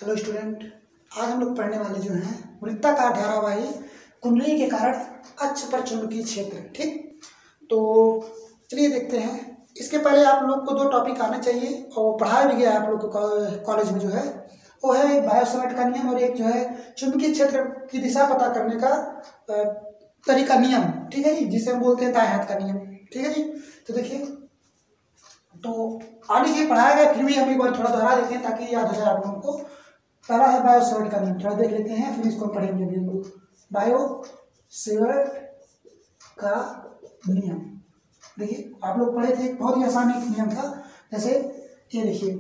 Hello student, आज हम लोग पढ़ने वाले जो हैं वृत्ताकार धारावाही कुंडली के कारण अक्ष पर चुंबकीय क्षेत्र। ठीक, तो चलिए देखते हैं। इसके पहले आप लोग को दो टॉपिक आना चाहिए और पढ़ाया भी गया है आप लोग को कॉलेज में जो है वो है एक बायोसमेट का नियम और एक जो है चुंबकीय क्षेत्र की दिशा पता करने का तरीका नियम। ठीक है जी, जिसे हम बोलते हैं दाएं हाथ का नियम। ठीक है जी, तो देखिए, तो आगे से पढ़ाया गया, फिर भी हम एक बार थोड़ा दोहरा देते हैं ताकि याद हो जाए आप लोगों को। पहला है बायोसमेट का नियम, थोड़ा देख लेते हैं, फिर इसको पढ़ेंगे भी हम लोग। बायोसमेट का नियम देखिए, आप लोग पढ़े थे, बहुत ही आसान एक नियम था। जैसे ये देखिए,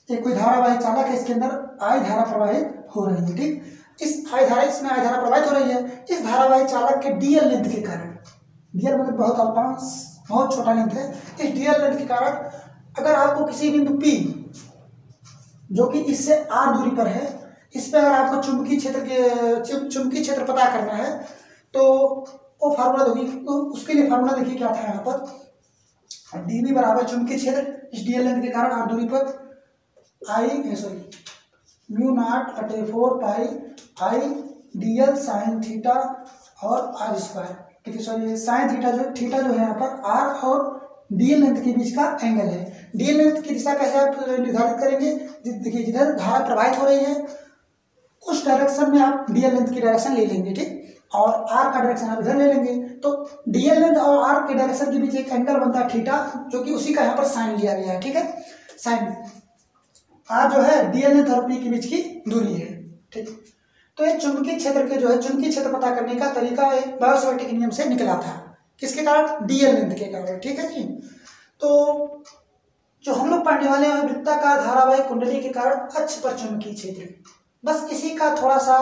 एक कोई धारावाही चालक है, इसके अंदर आई धारा प्रवाहित हो रही है। ठीक, इसमें आई धारा प्रवाहित हो रही है। इस धारावाही चालक के डीएल लेंथ के कारण, डीएल मतलब बहुत अल्पांश, बहुत छोटा लेंथ है, इस डीएल लेंथ के कारण अगर आपको किसी बिंदु P जो कि इससे r दूरी पर है, इस पर अगर आपको चुंबकीय क्षेत्र पता करना है तो वो फार्मूला देखिए, तो उसके लिए फार्मूला देखिए क्या था यहाँ पर। डीवी बराबर चुंबकीय क्षेत्र इस डीएल लेंथ के कारण r दूरी पर म्यू नॉट बटे 4 पाई आई डीएल साइन थीटा और आर स्क्वायर। ठीक है, सॉरी, साइन थीटा जो है यहाँ पर r और डीएल लेंथ के बीच का एंगल है। डीएल लेंथ की दिशा कैसे आप निर्धारित करेंगे? देखिए, जिधर धारा प्रवाहित हो रही है उस डायरेक्शन में आप डीएल लेंथ की डायरेक्शन ले लेंगे। ठीक, और आर का डायरेक्शन आप इधर ले लेंगे, तो डीएल लेंथ और आर के डायरेक्शन के बीच एक एंगल बनता है थीटा, जो कि उसी का यहाँ पर साइन लिया गया है। ठीक है, साइन आर जो है डीएल लेंथ और पी के बीच की दूरी है। ठीक, तो एक चुंबकीय क्षेत्र के जो है चुंबकीय क्षेत्र पता करने का तरीका एक बायोसमेट के नियम से निकला था। किसके कारण? डीएल लेंथ के कारण। ठीक है जी, तो जो हम लोग पढ़ने वाले हैं वृत्ताकार धारावाही कुंडली के कारण अक्ष पर चुंबकीय क्षेत्र, बस इसी का थोड़ा सा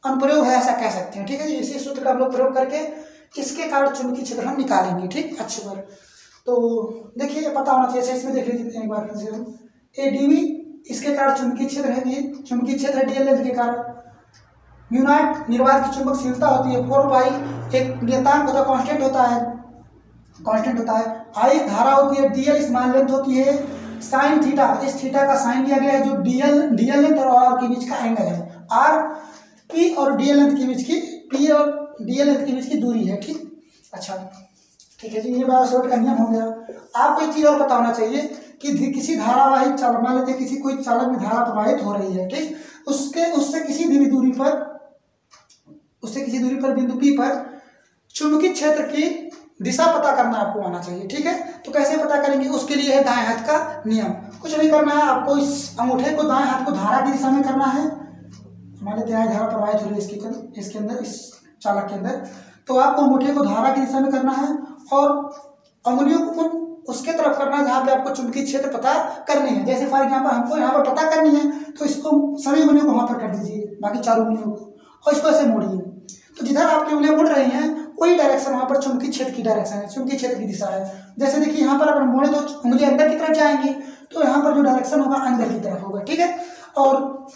अनुप्रयोग है, ऐसा कह सकते हैं। ठीक है जी, इसी सूत्र का हम लोग प्रयोग करके इसके कारण चुंबकीय क्षेत्र हम निकालेंगे। ठीक, अक्ष पर। तो देखिए, पता होना चाहिए, इसमें देख लीजिए एक बार फिर से हम। ए डीवी इसके कारण चुंबकीय क्षेत्र है, ये चुंबकीय क्षेत्र है डीएल लेंथ के कारण। म्यू नॉट निर्वात की चुंबकशीलता होती है, 4 पाई एक नियतांक होता है, कांस्टेंट होता है। आई धारा होती है, डीएल स्मॉल लेंथ होती है, साइन थीटा, इस थीटा का साइन लिया गया है जो डीएल लेंथ और आर के बीच का एंगल है। आर पी और डीएल लेंथ के बीच की दूरी है। ठीक, अच्छा, ठीक है जी, ये बायोसमेट का नियम हो गया। आपको एक चीज और पता होना चाहिए कि किसी धारावाही चालक, मान लेते किसी कोई चालक में धारा प्रवाहित हो रही है। ठीक, उससे किसी दूरी पर बिंदु P पर चुंबकीय क्षेत्र की दिशा पता करना आपको आना चाहिए। ठीक है, तो कैसे पता करेंगे? उसके लिए है दाएं हाथ का नियम। कुछ नहीं करना है आपको, इस अंगूठे को दाएं हाथ को धारा की दिशा में करना है। हमारे दाएं धारा प्रवाहित हो रही है इसके अंदर, इस चालक के अंदर, तो आपको अंगूठे को धारा की दिशा में करना है और अंगुलियों को उसके तरफ करना है जहाँ पे आपको चुंबकीय क्षेत्र पता करनी है। जैसे फॉर एग्जाम्पल हमको यहाँ पर पता करनी है, तो इसको सभी उंगलियों को वहाँ पर कर दीजिए, बाकी चारों उंगलियों को, और इसको ऐसे मोड़िए। तो जिधर आपकी उंगलियां मुड़ रही हैं वही डायरेक्शन वहाँ पर चुंबकीय क्षेत्र की डायरेक्शन है, चुंबकीय क्षेत्र की दिशा है। जैसे देखिए, यहाँ पर अगर मोड़े तो उंगलियां अंदर की तरफ जाएंगी, तो यहाँ पर जो डायरेक्शन होगा अंदर की तरफ होगा। ठीक है, और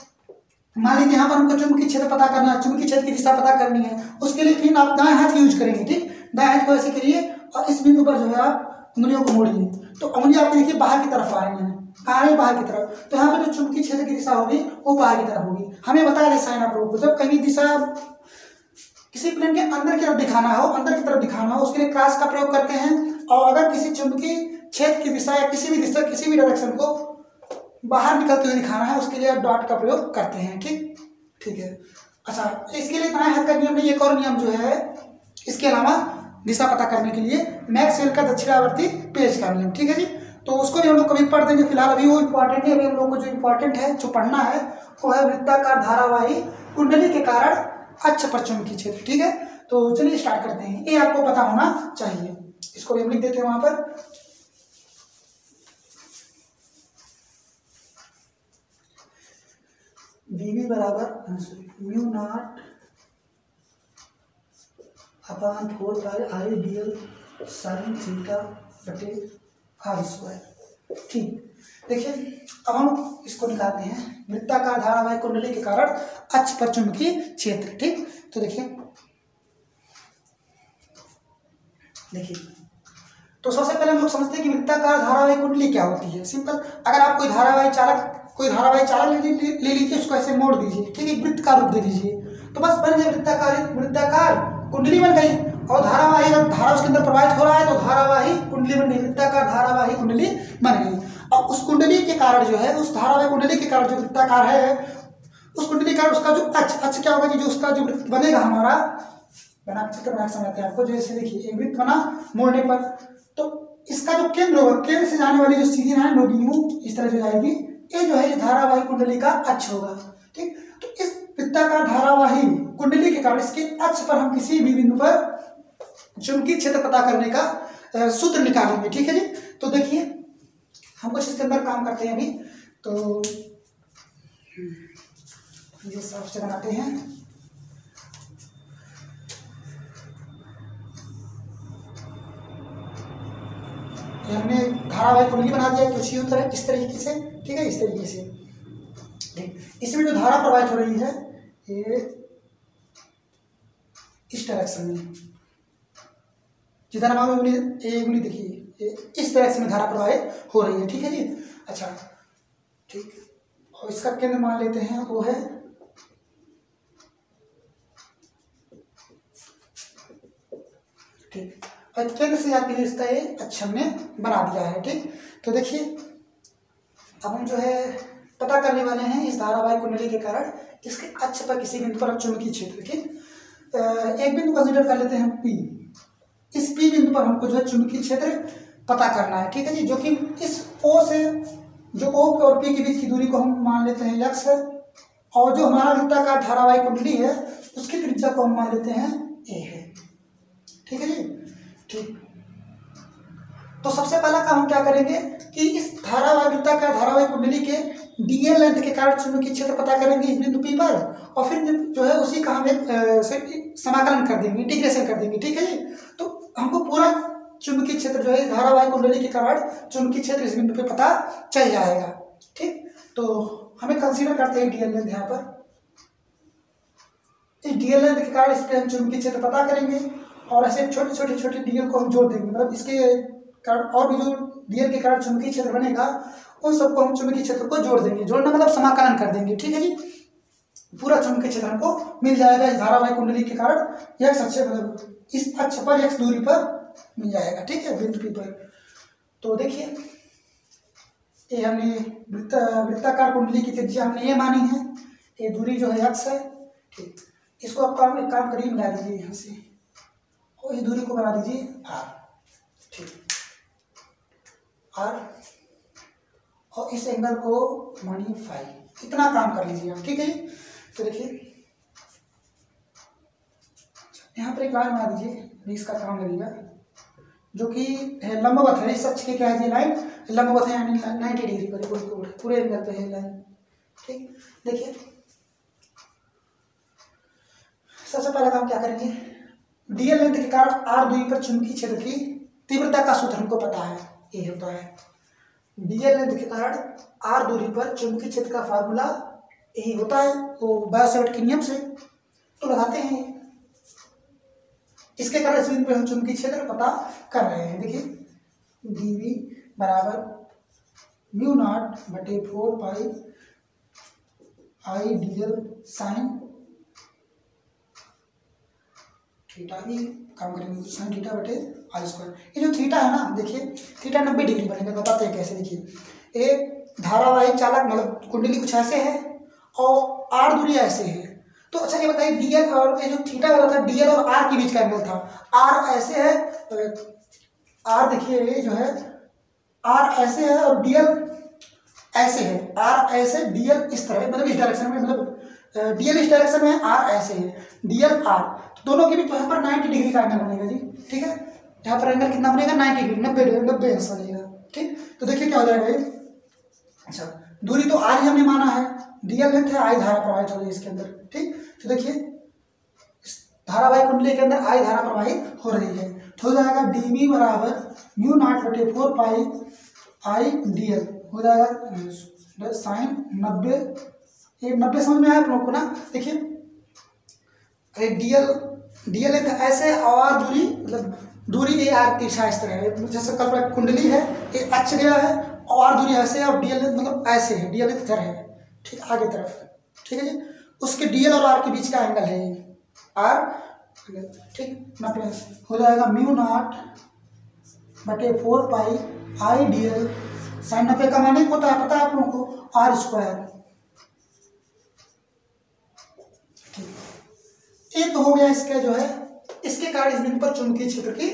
मान लीजिए यहाँ पर हमको चुंबकीय क्षेत्र पता करना है, चुंबकीय क्षेत्र की दिशा पता करनी है, उसके लिए फिर आप दाएं हाथ यूज करेंगे। ठीक, दाएं हाथ को ऐसे करिए और इस बिंदु पर जो है आप उंगलियों को मोड़िए, तो उंगलियां आपकी देखिए बाहर की तरफ आ रही हैं। कहाँ है? बाहर की तरफ। तो यहाँ पर जो चुंबकीय क्षेत्र की दिशा होगी वो बाहर की तरफ होगी। हमें बताया जाए साइन आप लोगों को, जब कहीं दिशा किसी प्लेन के अंदर की तरफ दिखाना हो, उसके लिए क्रॉस का प्रयोग करते हैं। और अगर किसी चुंबकीय क्षेत्र की दिशा या किसी भी डायरेक्शन को बाहर निकलते हुए दिखाना है, उसके लिए आप डॉट का प्रयोग करते हैं। ठीक है, अच्छा, इसके लिए दाएं हाथ का नियम नहीं, एक और नियम जो है इसके अलावा दिशा पता करने के लिए, मैक्सवेल का दक्षिणावर्ती पेज का नियम। ठीक है जी, तो उसको भी हम लोग कभी पढ़ देंगे, फिलहाल अभी वो इम्पोर्टेंट है। अभी हम लोग को जो इम्पोर्टेंट है, जो पढ़ना है, वो है वृत्ताकार धारावाही कुंडली के कारण अक्ष पर चुंबकीय क्षेत्र। ठीक है, तो चलिए स्टार्ट करते हैं। ये आपको पता होना चाहिए, इसको भी हम लिख देते हैं वहां पर। dv बराबर म्यू नॉट अपॉन 4 पाई आई डीएल साइन थीटा बटे आर स्क्वायर। ठीक, देखिए, अब हम इसको निकालते हैं, वृत्ताकार धारावाही कुंडली के कारण अक्ष पर चुंबकीय क्षेत्र। ठीक, तो देखिए, तो सबसे पहले हम लोग समझते हैं कि वृत्ताकार धारावाही कुंडली क्या होती है। सिंपल, अगर आप कोई धारावाही चालक ले लीजिए, उसको ऐसे मोड़ दीजिए, ठीक है, वृत्त का रूप दे दीजिए, तो बस बन गई वृत्ताकार कुंडली बन गई। और धारावाही, अगर धारा उसके अंदर प्रवाहित हो रहा है तो धारावाही कुंडली बन गई, वृत्ताकार धारावाही कुंडली बन गई। अब उस कुंडली के कारण जो है, उस धारावाही कुंडली के कारण जो वृत्ताकार है, उस कुंडली के कारण उसका जो अक्ष क्या होगा जी, जो उसका जो वृत्त बनेगा हमारा, बना चित्र में समझते हैं आपको, जैसे देखिए एक वृत्त बना मोड़ने पर, तो इसका जो केंद्र होगा, केंद्र से जाने वाली जो सीधी लाइन होगी यूं इस तरह से जाएगी, ये जो है इस धारावाही कुंडली का अक्ष होगा। ठीक, तो इस वृत्ताकार धारावाही कुंडली के कारण इसके अक्ष पर हम किसी भी बिंदु पर चुंबकीय क्षेत्र पता करने का सूत्र निकालेंगे। ठीक है जी, तो देखिए हम कुछ इसके अंदर काम करते हैं अभी, तो ये साफ से बनाते हैं। हमने धारावाही कुंडली बना दिया कुछ इस तरीके से, ठीक है, इस तरीके से। ठीक, इसमें जो धारा प्रवाहित हो रही है ये इस डायरेक्शन में, जिधर हमारे उंगली देखिए, इस डायरेक्शन में धारा प्रवाहित हो रही है। ठीक है जी, अच्छा ठीक, और इसका केंद्र मान लेते हैं वो है ठीक, और केंद्र से जाती है इसका ये अक्ष हमने बना दिया है। ठीक, तो देखिए अब हम जो है पता करने वाले हैं इस धारावाही कुंडली के कारण इसके अक्ष पर किसी बिंदु पर चुंबकीय क्षेत्र। ठीक, एक बिंदु कंसीडर कर लेते हैं P। इस P बिंदु पर हमको जो है चुंबकीय क्षेत्र पता करना है। ठीक है जी, जो कि इस O से, जो O और P के बीच की दूरी को हम मान लेते हैं x है, और जो हमारा वृत्ताकार धारावाही कुंडली है उसकी त्रिज्या को हम मान लेते हैं a है। ठीक है जी, ठीक, तो सबसे पहला काम हम क्या करेंगे कि इस वृत्ताकार धारावाही कुंडली के dl लेंथ के कारण चुंबकीय क्षेत्र पता करेंगे इस बिंदु P पर, और फिर जो है उसी का हम एक समाकलन कर देंगे, इंटीग्रेशन कर देंगे। ठीक है जी, तो हमको पूरा चुंबकीय क्षेत्र जो है धारावाही कुंडली के कारण चुंबकीय क्षेत्र इस बिंदु पे पता चल जाएगा। ठीक, तो हमें कंसीडर करते हैं डीएल लेंथ यहाँ पर। इस डीएल लेंथ के कारण इस पे हम चुंबकीय क्षेत्र पता करेंगे, और ऐसे छोटे छोटे डीएल को हम जोड़ देंगे, मतलब इसके कारण और भी जो डीएल के कारण चुंबकीय क्षेत्र बनेगा उन सबको हम चुंबकीय क्षेत्र को जोड़ देंगे। जोड़ना मतलब समाकलन कर देंगे। ठीक है जी, पूरा चुंबकीय क्षेत्र हमको मिल जाएगा इस धारावाही कुंडली के कारण एक्स अक्ष, मतलब इस अक्ष पर एक्स दूरी पर मिल जाएगा। ठीक है, बिंदु P पर। तो देखिए ये हमने वृत्ताकार कुंडली की त्रिज्या हमने ये मानी है, ये दूरी जो है एक्स है। ठीक, इसको आप एक काम करिए, मिला दीजिए यहाँ से, और इस दूरी को बना दीजिए आर। ठीक, आर, और इस एंगल को मानिए फाई। इतना काम कर लीजिए आप। ठीक है, तो देखिए यहाँ पर एक लाइन बना दीजिए, इसका काम लगेगा, जो कि है लंबवत है इस अक्ष के, क्या है ये लाइन लंबवत है, यानी 90 डिग्री पर पूरे एंगल पे है लाइन। ठीक, देखिए सबसे पहला काम क्या करेंगे, डीएल लेंथ के कारण आर दूरी पर चुंबकीय क्षेत्र की तीव्रता का सूत्र हमको पता है, ये होता है डीएल लेंथ के कारण आर दूरी पर चुंबकीय क्षेत्र का फार्मूला यही होता है, वो बायो-सैवर्ट के नियम से तो लगाते हैं। इसके कारण इस बिंदु पे हम चुंबकीय क्षेत्र पता कर रहे हैं। देखिए dV बराबर μ0/4 पाई I dl साइन थीटा, भी काम करेंगे साइन थीटा बटे आर स्क्वायर। ये जो थीटा है ना, देखिए थीटा 90 डिग्री बनेगा, बताते हैं कैसे। देखिए एक धारावाही चालक मतलब कुंडली कुछ ऐसे है और आर दूरी ऐसे है, तो अच्छा ये बताइए डीएल और ये जो थीटा वाला था, डीएल और आर के बीच का एंगल था, आर ऐसे है, आर देखिए ये जो है आर ऐसे है और डीएल ऐसे है, आर ऐसे डीएल इस तरह, मतलब इस डायरेक्शन में, मतलब डीएल इस डायरेक्शन में, आर ऐसे है, डीएल आर, तो दोनों के बीच यहाँ पर 90 डिग्री का एंगल बनेगा जी। ठीक है, यहाँ पर एंगल कितना बनेगा 90 डिग्री, 90 अंश बनेगा। ठीक, तो देखिए क्या हो जाएगा ये, अच्छा दूरी तो आर ही हमने माना है, डीएल लेंथ है, आई धारा प्रवाहित हो रही है इसके अंदर। ठीक, तो देखिए इस धारावाही कुंडली के अंदर आई धारा प्रवाहित हो रही है, तो हो जाएगा dV बराबर μ0/4 पाई आई dl, हो जाएगा साइन 90। ये 90 समझ में आया आप लोग को ना। देखिए अरे डीएल लेंथ ऐसे और दूरी मतलब दूरी ए आर तिरछा इस तरह है, जैसे कल्पना कुंडली है, ये अक्ष गया है और दूरी ऐसे है और डीएल मतलब ऐसे है, डीएल इधर है, ठीक आगे तरफ, ठीक है जी। उसके डीएल और आर के बीच का एंगल है ये आर, ठीक। मतलब हो जाएगा म्यू नॉट बटे 4 पाई आई डीएल साइन 90 का माने होता है पता है आप लोगों को, आर स्क्वायर। एक तो हो गया इसका जो है, इसके कारण इस बिंदु पर चुंबकीय क्षेत्र की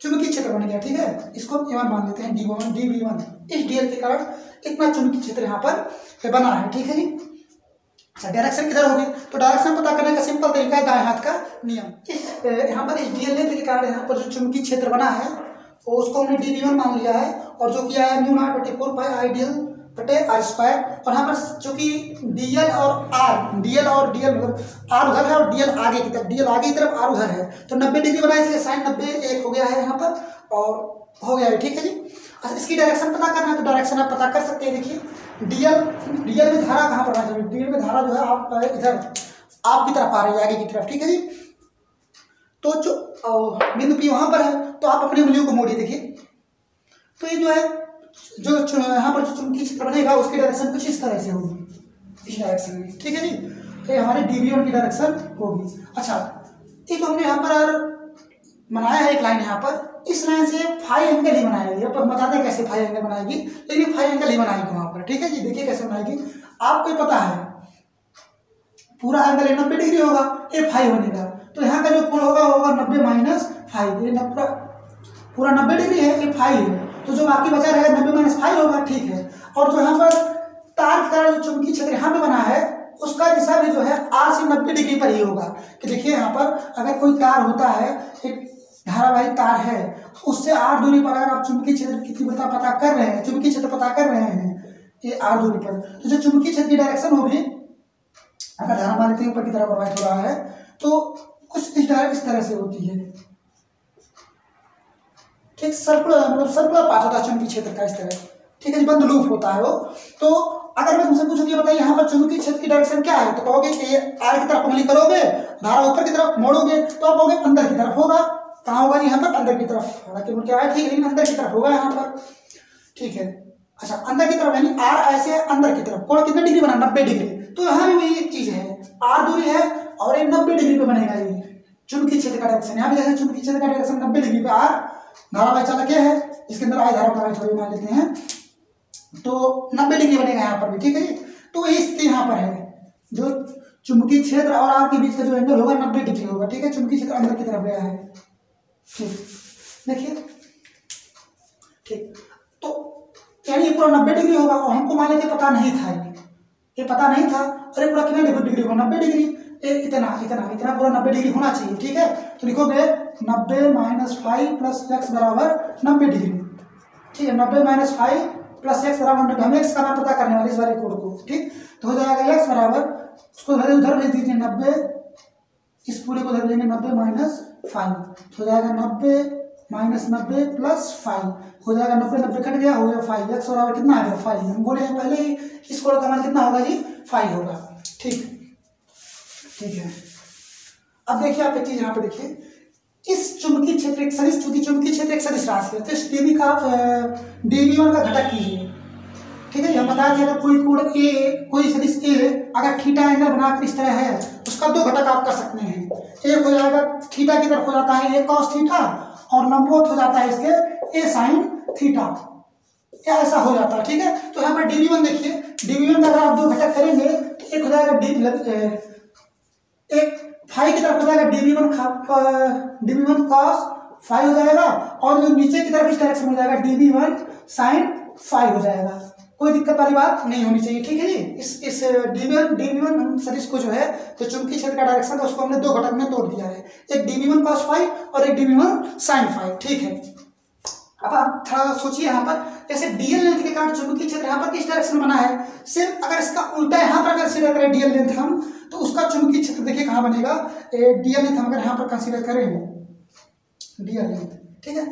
चुंबकीय क्षेत्र बन गया, ठीक है। इसको A1 मान लेते हैं, D1 DB1, इस डीएल के कारण इतना चुंबकीय क्षेत्र यहाँ पर बना है, ठीक है जी। अच्छा, डायरेक्शन किधर होगी, तो डायरेक्शन पता करने का सिंपल तरीका है दाएं हाथ का नियम। इस यहाँ पर इस डीएल लेंथ के कारण यहाँ पर जो चुंबकीय क्षेत्र बना है वो उसको हमने DB1 मान लिया है, और जो किया है म्यू नॉट बटे 4 पाई आई डीएल बटे आर स्क्वायर। और यहाँ पर चूंकि डीएल और डीएल मतलब आर उधर है और डीएल आगे की तरफ, डीएल आगे की तरफ आर उधर है, तो 90 डिग्री बना, इसलिए साइन 90 एक हो गया है यहाँ पर और हो गया है, ठीक है जी। अच्छा, इसकी डायरेक्शन पता करना है तो डायरेक्शन आप पता कर सकते हैं। देखिए डीएल में धारा कहाँ पर आ जाएगी, डीएल में धारा जो है आप इधर आपकी तरफ आ रही है, आगे की तरफ, ठीक है जी। तो जो बिंदु पी वहाँ पर है, तो आप अपनी उंगलियों को मोड़िए, देखिए तो ये जो है जो यहाँ पर जो चुंबकीय क्षेत्र बनेगा उसकी डायरेक्शन कुछ इस तरह से होगी, इस डायरेक्शन में, ठीक है जी। ये हमारे DB1 की डायरेक्शन होगी। अच्छा, एक हमने यहाँ पर बनाया है एक लाइन, यहाँ पर इस लाइन से फाई एंगल ही बनाएगी, पर बताते हैं कैसे फाई एंगल बनाएगी, लेकिन फाई एंगल ही बनाएगी वहाँ पर, ठीक है जी। देखिए कैसे बनाएगी, आपको पता है पूरा एंगल 90 डिग्री होगा, ये फाई बनेगा, तो यहाँ का जो कोण होगा 90 माइनस 5, ये पूरा 90 डिग्री है, ये फाई है, तो जो बाकी बचा रहेगा 90 माइनस 5 होगा, ठीक है। और जो यहाँ पर तार के कारण जो चुंबकीय क्षेत्र यहाँ पे बना है उसका दिशा भी जो है आर से 90 डिग्री पर ही होगा। कि देखिए यहाँ पर अगर कोई तार होता है, एक धारावाही तार है, उससे आर दूरी पर अगर आप चुंबकीय क्षेत्र की तीव्रता पता कर रहे हैं, चुंबकीय क्षेत्र पता कर रहे हैं ये आर दूरी पर, तो जो चुंबकीय क्षेत्र की डायरेक्शन होगी, अगर धारा मान लेते हैं ऊपर की तरफ प्रवाहित हो रहा है तो कुछ इस तरह से होती है, ठीक। सर्कुलर मतलब सर्कुलर पाथ होता है चुंबकीय क्षेत्र का इस तरह, ठीक है, बंद लूप होता है वो। तो अगर मैं तुमसे पूछूं कि बताइए यहाँ पर चुंबकीय क्षेत्र की डायरेक्शन क्या है, तो कहोगे कि आर की तरफ उंगली करोगे, धारा ऊपर की तरफ मोड़ोगे, तो आप कहोगे अंदर की तरफ होगा। कहाँ होगा जी, यहाँ पर अंदर की तरफ, हालांकि क्या है, ठीक है, लेकिन अंदर की तरफ होगा यहाँ पर, ठीक है। अच्छा, अंदर की तरफ यानी आर ऐसे है, अंदर की तरफ कोण कितने डिग्री बना, 90 डिग्री, तो यहाँ भी वही एक चीज है, आर दूरी है और ये 90 डिग्री पे बनेगा ये चुंबकीय क्षेत्र का डायरेक्शन। यहाँ भी जैसे चुंबकीय क्षेत्र का डायरेक्शन 90 डिग्री पे आर, धारावाही चालक है, इसके अंदर आई धारा प्रवाहित हो रही मान लेते हैं, तो 90 डिग्री बनेगा यहाँ पर भी, ठीक है जी। तो ये स्थिति यहाँ पर है, जो चुंबकीय क्षेत्र और आर के बीच का जो एंगल होगा 90 डिग्री होगा, ठीक है। चुंबकीय क्षेत्र अंदर की तरफ गया है, ठीक, देखिए, ठीक। तो यानी ये पूरा 90 डिग्री होगा, और हमको मान लेते पता नहीं था, ये पता नहीं था, अरे पूरा कितना डिग्री होगा, 90 डिग्री, इतना इतना इतना पूरा 90 डिग्री होना चाहिए, ठीक है। तो लिखोगे 90 माइनस 5 प्लस एक्स बराबर 90 डिग्री, ठीक है। 90 माइनस 5 प्लस एक्स बराबर 90, हम एक्स का मान पता करने वाले इस वाले कोड को, ठीक। तो हो जाएगा एक्स बराबर, उसको उधर भेज दीजिए 90, इस पूरे को उधर देंगे 90 माइनस 5, हो जाएगा 90 माइनस 90 प्लस 5, हो जाएगा 90 90 कट गया, हो गया 5, एक्स बराबर कितना आ गया 5, हम बोले हैं पहले ही इस कोड का मान कितना होगा जी 5 होगा, ठीक, ठीक है। अब देखिए आप एक चीज यहाँ पे देखिए, इस चुंबकीय क्षेत्र एक सदिश, चूंकि चुंबकीय क्षेत्र एक सदिश राशि है, तो इस डीबी का DB1 का घटक कीजिए, ठीक है। हम बता दिया अगर कोई कोण ए, कोई सदिश ए अगर थीटा एंगल बनाकर इस तरह है, उसका दो घटक आप कर सकते हैं, एक हो जाएगा थीटा की तरफ हो जाता है ए कॉस थीटा, और लंबवत हो जाता है इसके ए साइन थीटा, या ऐसा हो जाता है, ठीक है। तो यहाँ पर DB1 देखिए, DB1 का अगर आप दो घटक करेंगे तो एक हो जाएगा एक फाई की तरफ हो जाएगा DB1 cos फाई हो जाएगा, और जो नीचे की तरफ इस डायरेक्शन हो जाएगा DB1 sin फाई हो जाएगा। कोई दिक्कत वाली बात नहीं होनी चाहिए, ठीक है जी। इस DB1 सदिश को जो है तो चुंबकीय क्षेत्र का डायरेक्शन उसको हमने दो घटक में तोड़ दिया है, एक DB1 cos फाई और एक DB1 sin फाई, ठीक है। अब आप थोड़ा सोचिए यहाँ पर, जैसे DL लेंथ के कारण चुंबकीय क्षेत्र यहाँ पर किस डायरेक्शन में बना है, सिर्फ अगर इसका उल्टा यहाँ पर अगर कंसीडर करें DL लेंथ हम, तो उसका चुंबकीय क्षेत्र देखिए कहाँ बनेगा, DL लेंथ हम अगर यहाँ पर कंसीडर करें DL लेंथ, ठीक है,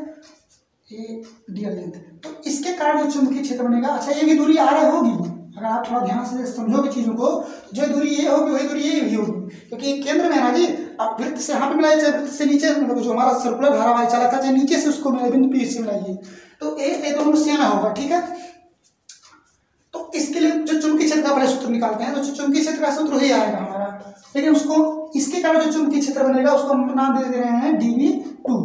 ये DL लेंथ, तो इसके कारण जो चुंबकीय क्षेत्र बनेगा, अच्छा ये भी दूरी आर होगी, अगर आप थोड़ा ध्यान से समझोगे चीजों को, जो दूरी ये होगी वही दूरी ये भी होगी, क्योंकि केंद्र में है ना जी, आप वृत्त से यहाँ पे मिलाइए, चाहे वृत्त से नीचे, मतलब जो हमारा सर्कुलर धारावाही चला था, चाहे नीचे से उसको मिलाइए, बिंदु पी से मिलाइए, तो ए दोनों सेम होगा, ठीक है। तो इसके लिए जो चुंबकीय क्षेत्र का पहले सूत्र निकालते हैं, तो चुंबकीय क्षेत्र का सूत्र ही आएगा हमारा, लेकिन उसको इसके कारण जो चुंबकीय क्षेत्र बनेगा उसको हम नाम दे रहे हैं dV2।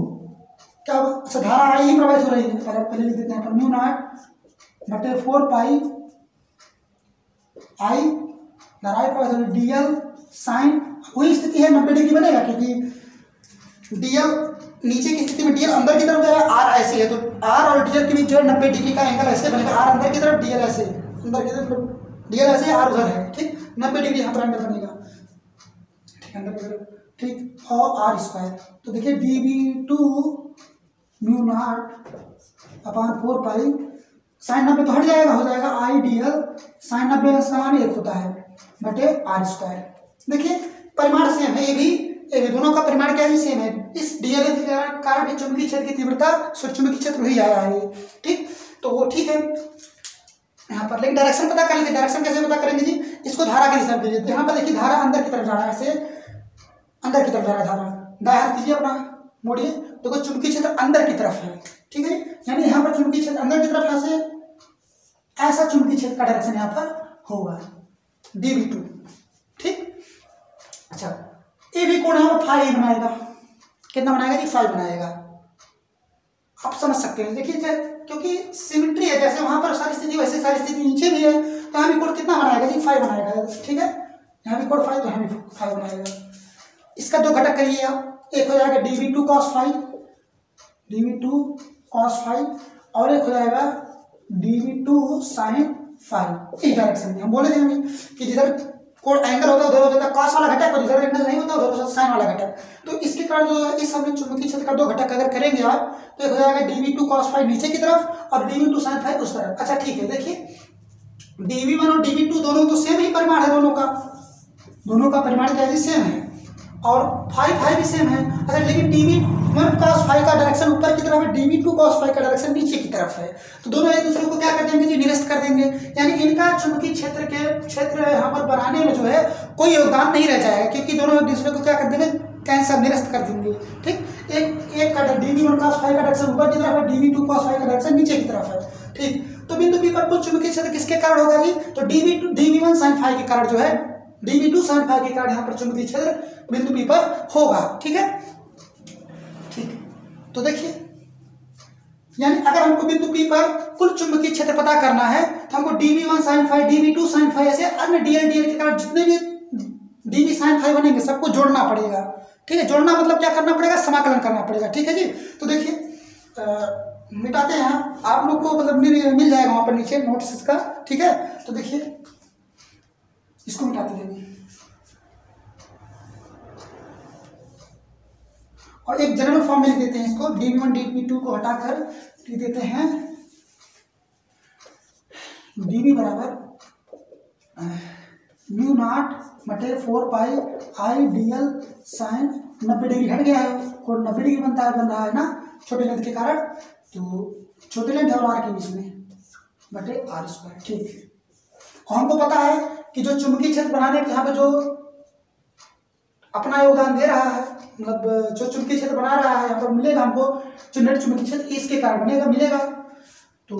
क्या होगा? अच्छा, धारा आई ही प्रवाहित हो रही है, पहले लिख देते हैं पर म्यू नॉट बटे 4 पाई आई, धारा आई प्रवाहित हो रही, dl साइन, वही स्थिति है 90 डिग्री बनेगा, क्योंकि dl नीचे की स्थिति में dl अंदर की तरफ जाएगा, r ऐसे है, तो r और dl के बीच जो है 90 डिग्री का एंगल ऐसे बनेगा, r अंदर की तरफ dl ऐसे, अंदर की तरफ dl ऐसे, r उधर है, ठीक, 90 डिग्री यहाँ पर एंगल बनेगा, ठीक, अंदर की तरफ, ठीक, और r स्क्वायर, तो देखिए dV2 mu naught upon 4 pi sine 90 तो हट जाएगा, हो जाएगा आई dl साइन 90 समान 1 होता है बटे r स्क्वायर। देखिए परिमाण सेम है, ये भी दोनों का परिमाण क्या है, सेम है, इस dl के कारण चुंबकीय क्षेत्र की तीव्रता चुंबकीय क्षेत्र ही आया है, ठीक, तो वो ठीक है यहाँ पर। लेकिन डायरेक्शन पता कर लेते, डायरेक्शन कैसे पता करेंगे जी, इसको धारा की दिशा में भेज देते हैं, यहाँ पर देखिए धारा अंदर की तरफ जा रहा है, ऐसे अंदर की तरफ जा रहा है धारा, दाएं हाथ कीजिए अपना, मोड़िए, देखो चुंबकीय क्षेत्र अंदर की तरफ है, ठीक है, यानी यहाँ पर चुंबकीय क्षेत्र अंदर की तरफ है, ऐसा चुंबकीय क्षेत्र का डायरेक्शन यहाँ पर होगा dV2, ठीक। अच्छा, ये भी कोण यहाँ पर फाई बनाएगा, कितना बनाएगा जी, फाई बनाएगा, आप समझ सकते हैं। देखिए क्योंकि सिमेट्री है, जैसे वहां पर सारी स्थिति वैसे सारी स्थिति नीचे भी है, तो यहाँ भी कोण कितना बनाएगा जी, फाई बनाएगा, ठीक है, यहाँ भी कोण फाई, तो यहाँ भी फाई बनाएगा। इसका दो घटक करिए आप, एक हो जाएगा dV2 cos phi, dV2 cos phi, और एक हो जाएगा dV2 sin फाई। इस डायरेक्शन में हम बोले थे हमें कि जिधर कोण एंगल होता है उधर हो जाता है cos वाला घटक, और जिधर एंगल नहीं होता उधर हो जाता है sin वाला घटक। तो इसके कारण जो है इस हमने चुंबकीय क्षेत्र का दो घटक अगर करेंगे आप, तो एक हो जाएगा dV2 cos फाई नीचे की तरफ और dV2 sin फाई उस तरफ। अच्छा ठीक है, देखिए dV1 और dV2 दोनों तो सेम ही परिमाण है, दोनों का परिमाण क्या है, सेम है, और फाई भी सेम है। अच्छा, लेकिन dV1 cos फाई का डायरेक्शन ऊपर की तरफ है, dV2 cos फाई का डायरेक्शन नीचे की तरफ है, तो दोनों एक दूसरे को क्या कर देंगे जी, निरस्त कर देंगे, यानी इनका चुंबकीय क्षेत्र यहाँ पर बनाने में जो है कोई योगदान नहीं रह जाएगा, क्योंकि दोनों एक दूसरे को क्या कर देंगे, कैंसर, निरस्त कर देंगे, ठीक। एक का dV1 cos फाई का डायरेक्शन ऊपर की तरफ है, dV2 cos फाई का डायरेक्शन नीचे की तरफ है, ठीक। तो बिंदु P पर कुल चुंबकीय क्षेत्र किसके कारण होगा जी, तो dV1 sin फाई के कारण जो है dV2 sin फाई के कारण यहाँ पर चुंबकीय क्षेत्र बिंदु P पर होगा, ठीक है, ठीक। तो देखिए, यानी अगर हमको बिंदु P पर कुल चुंबकीय क्षेत्र पता करना है, तो हमको dV1 sin phi, dV2 sin phi, ऐसे अन्य dl के कारण जितने भी dV sin फाई बनेंगे सबको जोड़ना पड़ेगा, ठीक है। जोड़ना मतलब क्या करना पड़ेगा, समाकलन करना पड़ेगा, ठीक है जी। तो देखिए मिटाते हैं आप लोग को, मतलब मिल जाएगा वहां पर नीचे नोट्स इसका, ठीक है। तो देखिए इसको मिटाते हैं, और एक जनरल फॉर्म में लिख देते हैं इसको, dV1 dV2 को हटाकर लिख देते हैं dV बराबर म्यू नॉट बटे 4 पाई आई dl साइन 90 डिग्री, हट गया है, कोण 90 डिग्री बन रहा है ना छोटे लेंथ के कारण, तो छोटे लेंथ और r के बीच में बटे r स्क्वायर, ठीक। और हमको पता है कि जो चुंबकीय क्षेत्र बनाने के यहाँ पे जो अपना योगदान दे रहा है, मतलब जो चुंबकीय क्षेत्र बना रहा है यहाँ पर मिलेगा हमको, जो नेट चुंबकीय क्षेत्र इसके कारण बनेगा, मिलेगा, तो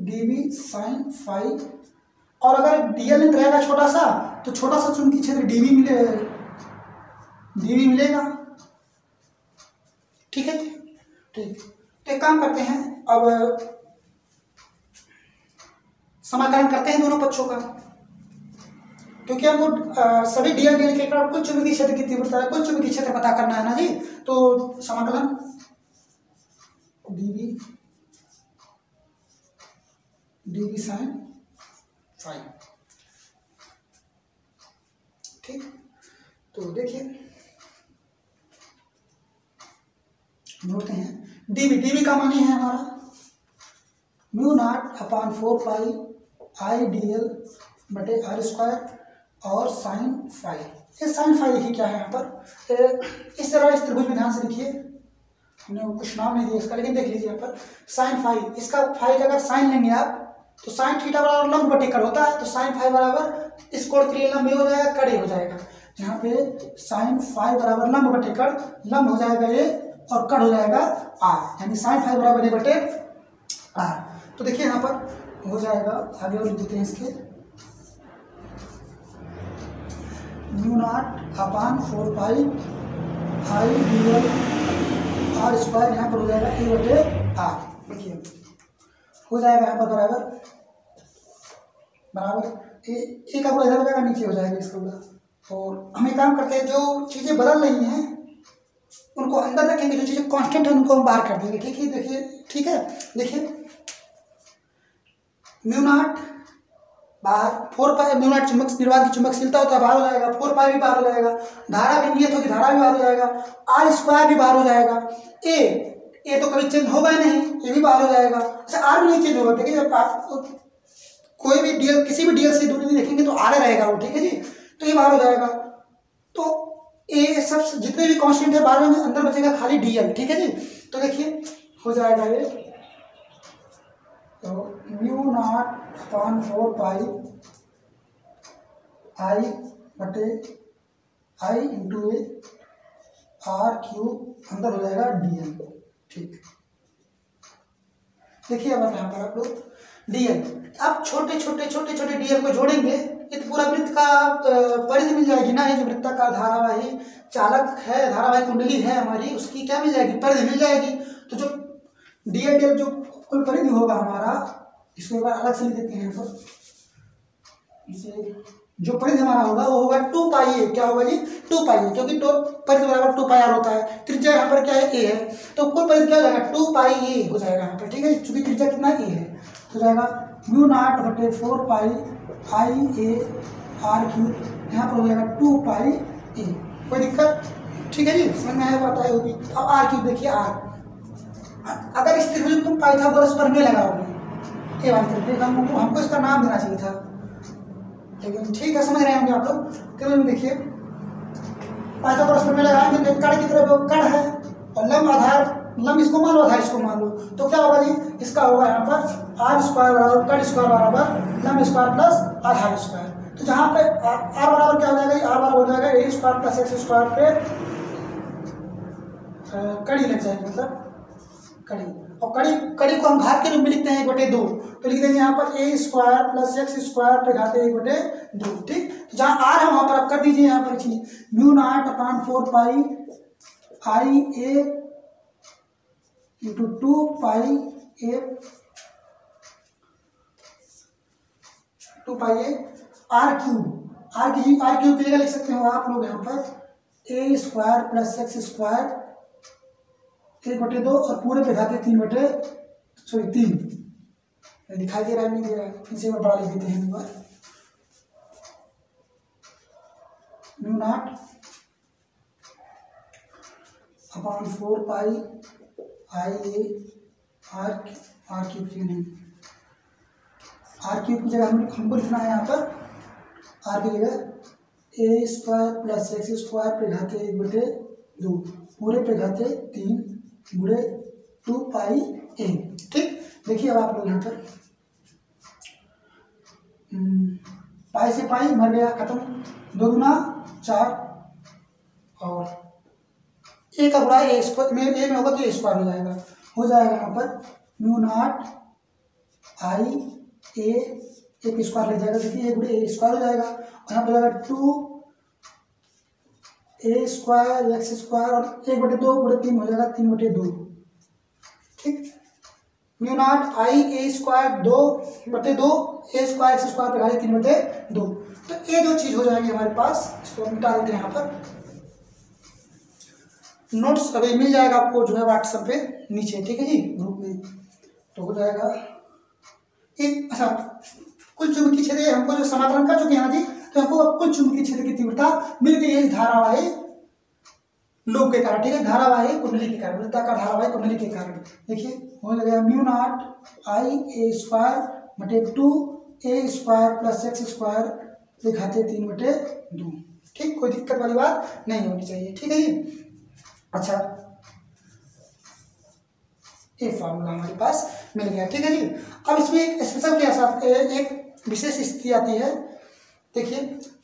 dV sin फाई, और अगर dl लेंथ रहेगा छोटा सा, तो छोटा सा चुंबकीय क्षेत्र dV मिलेगा, ठीक है, ठीक। तो एक काम करते हैं, अब समाकलन करते हैं दोनों पक्षों का, क्योंकि हमको सभी dl के कारण कुल चुंबकीय क्षेत्र की तीव्रता है, कुल चुंबकीय क्षेत्र पता करना है ना जी। तो समाकलन dV sin फाई, ठीक। तो देखिए नोटते हैं, dV का मान है हमारा म्यू नॉट अपॉन 4 पाई आई dl बटे r स्क्वायर और साइन फाई। ये साइन फाई देखिए क्या है यहाँ पर, इस तरह इस त्रिभुज में ध्यान से देखिए, हमने कुछ नाम नहीं दिया इसका, लेकिन देख लीजिए यहाँ पर साइन फाई, इसका फाई का अगर साइन लेंगे आप, तो साइन थीटा बराबर लंब बटे कड़ होता है, तो साइन फाई बराबर इस कोण के लिए लंब हो जाएगा, कड़े हो जाएगा। यहाँ पे साइन फाइव बराबर लंब बटे कड़, लंब हो जाएगा ए और कड़ हो जाएगा आर, यानी साइन फाइव बराबर ए बटे आर। तो देखिए यहाँ पर हो जाएगा, आगे और लिख देते हैं इसके, mu naught upon 4 pi I DL are square, यहाँ पर हो जाएगा ए बटे आर। देखिए हो जाएगा यहाँ पर बराबर ए का पूरा इधर हो जाएगा, नीचे हो जाएगा इसका पूरा। और हमें काम करते हैं, जो चीज़ें बदल रही हैं उनको अंदर रखेंगे, जो चीज़ें कांस्टेंट है उनको हम बाहर कर देंगे। ठीक है, देखिए ठीक है, देखिए म्यू नॉट बाहर 4 पाई, म्यू नॉट चुंबक निर्वात की चुंबकशीलता होता है, बाहर हो जाएगा, 4 पाई भी बाहर हो जाएगा, धारा भी नियत होगी, धारा भी बाहर हो जाएगा, आर स्क्वायर भी बाहर हो जाएगा, ए तो कभी चेंज होगा नहीं, ये भी बाहर हो जाएगा। अच्छा आर भी नहीं चेंज होगा, देखिए जब आप कोई भी डीएल, किसी भी डीएल से दूरी देखेंगे तो आर रहेगा वो, ठीक है जी, तो ये बाहर हो जाएगा। तो ए सब जितने भी कांस्टेंट है बाहर में, अंदर बचेगा खाली डीएल, ठीक है जी। तो देखिए हो जाएगा ये, तो म्यू नॉट अपान 4 पाई आई बटे आई इंटू ए आर क्यूब, अंदर हो जाएगा डीएल। ठीक, देखिए अब यहाँ पर आप लोग डीएल, अब छोटे छोटे डीएल को जोड़ेंगे, ये तो पूरा वृत्त का परिधि मिल जाएगी ना, ये जो वृत्ताकार धारावाही चालक है, धारावाही कुंडली है हमारी, उसकी क्या मिल जाएगी, परिधि मिल जाएगी। तो जो डीएल जो कुल परिधि होगा हमारा, इसको एक बार अलग से लिख देते हैं यहाँ पर, इसे जो परिधि हमारा होगा वो होगा 2 पाई ए, क्या होगा जी 2 पाई ए, क्योंकि परिधि बराबर 2 पाई आर होता है, त्रिज्या यहाँ पर क्या है ए है, तो कुल परिधि क्या हो जाएगा 2 पाई ए हो जाएगा यहाँ पर, ठीक है, चूंकि त्रिज्या कितना ए है, हो जाएगा म्यू नॉट बटे 4 pi I A R cube, यहाँ पर हो जाएगा 2 पाई ए। कोई दिक्कत, ठीक है जी, समझ में आया, बात आई होगी। अब आर क्यूब देखिए, आर अगर इस त्रिभुज तुम पाइथागोरस पर में लगाओगे, ए वाली त्रिभुज, हमको इसका नाम देना चाहिए था, लेकिन ठीक है, समझ रहे होंगे आप लोग। तो देखिए पाइथागोरस पर में लगाएंगे तो कड़ की तरफ कड़ है और लंब आधार, लंब इसको मान लो, आधार इसको मान लो, तो क्या होगा जी, इसका होगा यहाँ पर आर स्क्वायर बराबर कड़ स्क्वायर बराबर लंब स्क्वायर प्लस आधार स्क्वायर। तो जहाँ पे आर बराबर क्या हो जाएगा, आर बराबर हो जाएगा ए स्क्वायर प्लस एक्स स्क्वायर पे कड़ी लग जाएगी, मतलब कड़ी, और कड़ी को हम घात के रूप में लिखते हैं 1/2, तो लिख देंगे यहाँ पर ए स्क्वायर प्लस एक्स स्क्वायर पे घाते 1/2। ठीक, तो जहाँ आर है वहाँ पर आप कर दीजिए, यहाँ पर चीज mu naught upon 4 pi I A into 2 pi A R cube की जगह लिख सकते हो आप लोग यहाँ पर ए स्क्वायर प्लस एक्स स्क्वायर 1/2 और पूरे पे घाते 3 दिखाई दे रहा है, नहीं दे रहा है, इसे बड़ा लिख देते हैं एक बार, mu naught upon 4 pi I A R cube की नहीं, आर क्यूब की जगह हमको लिखना है यहाँ पर, आर की जगह ए स्क्वायर प्लस एक्स स्क्वायर पे घाते 1/2 पूरे पे घाते 3 गुणे 2 पाई ए। ठीक, देखिए अब आप लोग यहाँ पर पाई से पाई मर गया, खत्म, 2 गुना 4 और ए का गुणा ए स्क्वायर में, ए में होगा तो ए स्क्वायर हो जाएगा, यहाँ पर म्यू नॉट आई ए एक स्क्वायर लग जाएगा, देखिए ए गुणे ए स्क्वायर हो जाएगा, और यहाँ पर जाएगा 2 ए स्क्वायर एक्स स्क्वायर और 1/2 गुणे 3 हो जाएगा 3/2। ठीक, mu not I A square 2/2 A square x square पे घाते 3/2। तो ये जो चीज हो जाएगी हमारे पास, इसको मिटा देते हैं यहाँ पर, नोट्स अभी मिल जाएगा आपको जो है व्हाट्सएप पे नीचे, ठीक है जी, ग्रुप में, तो हो जाएगा एक। अच्छा, कुल चुंबकीय क्षेत्र हमको जो समाकलन कर चुके हैं ना जी, तो हमको अब कुल चुंबकीय क्षेत्र की तीव्रता मिल गई है धारावाही लोब के कारण, ठीक है, धारावाही कुंडली के कारण, वृत्ताकार धारावाही कुंडली के कारण। देखिए हो जाएगा mu not I A square बटे 2 ए स्क्वायर प्लस एक्स स्क्वायर पे घाते 3/2। ठीक, कोई दिक्कत वाली बात नहीं होनी चाहिए, ठीक है जी। अच्छा, ये फॉर्मूला हमारे पास मिल गया, ठीक है जी। अब इसमें एक स्पेशल केस, एक विशेष स्थिति आती है। देखिए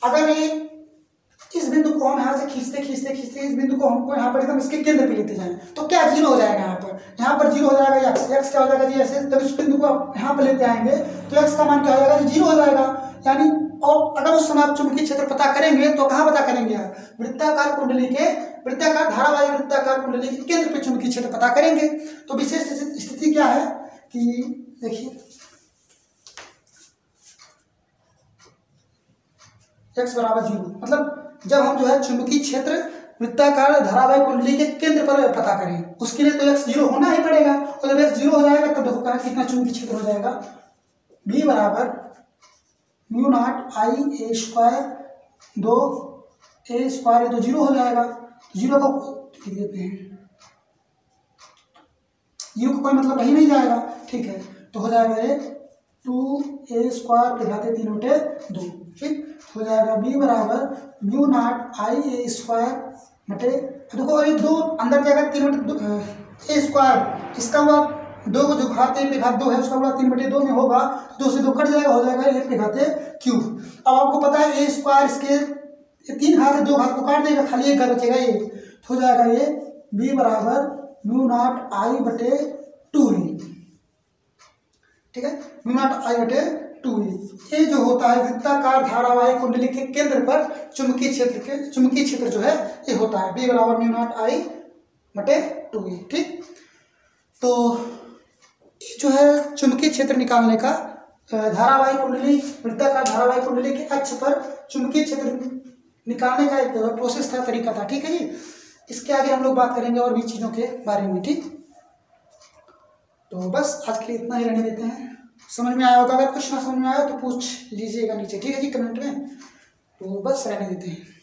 अगर ये इस बिंदु को हम यहाँ से खींचते खींचते खींचते इस बिंदु को हमको यहाँ पर एकदम इसके केंद्र पे लेते जाएं, तो क्या जीरो हो जाएगा यहाँ पर जीरो हो जाएगा। एक्स क्या हो जाएगा जी, ऐसे जब इस बिंदु को आप यहाँ पर लेते आएंगे तो एक्स का मान क्या हो जाएगा जी, जीरो हो जाएगा। यानी और अगर उस समय आप चुंबकीय क्षेत्र पता करेंगे तो कहाँ पता करेंगे आप, वृत्ताकार कुंडली के वृत्ताकार धारावाही वृत्ताकार कुंडली के केंद्र पे चुंबकीय क्षेत्र पता करेंगे। तो विशेष स्थिति क्या है कि देखिए x बराबर जीरो, मतलब जब हम जो है चुंबकीय क्षेत्र वृत्ताकार धारावाही कुंडली के केंद्र पर पता करें, उसके लिए तो x जीरो होना ही पड़ेगा। और जब x जीरो हो जाएगा तब देखो कितना चुंबकीय क्षेत्र हो जाएगा, b बराबर mu not I A square 2 a square, ये तो जीरो हो जाएगा। जीरो को लिख देते हैं, जीरो को कोई मतलब रही नहीं जाएगा, ठीक है। तो हो जाएगा ये 2a स्क्वायर पे घाते 3/2, ठीक हो जाएगा। b बराबर mu not I A square बटे देखो ये 2 अंदर जाएगा 3/2 ए स्क्वायर, इसका हुआ 2 को जो घाते पे घात 2 है उसका हुआ 3/2 में होगा, 2 से 2 कट जाएगा, हो जाएगा ए पे घाते क्यूब। अब आपको पता है ए स्क्वायर इसके 3 घात है, 2 घात को काट देगा, खाली एक घात बचेगा ये, तो हो जाएगा ये b बराबर म्यू नॉट आई बटे 2e, ठीक है, म्यू नॉट आई बटे 2e। ये जो होता है वृत्ताकार धारावाही कुंडली के केंद्र पर चुंबकीय क्षेत्र जो है ये होता है b बराबर म्यू नॉट आई बटे 2e, ठीक। तो ये जो है चुंबकीय क्षेत्र निकालने का धारावाही कुंडली वृत्ताकार धारावाही कुंडली के अक्ष पर चुंबकीय क्षेत्र निकालने का एक प्रोसेस था, तरीका था, ठीक है जी। इसके आगे हम लोग बात करेंगे और भी चीज़ों के बारे में, ठीक। तो बस आज के लिए इतना ही रहने देते हैं। समझ में आया होगा, अगर कुछ ना समझ में आया तो पूछ लीजिएगा नीचे, ठीक है जी, कमेंट में। तो बस रहने देते हैं।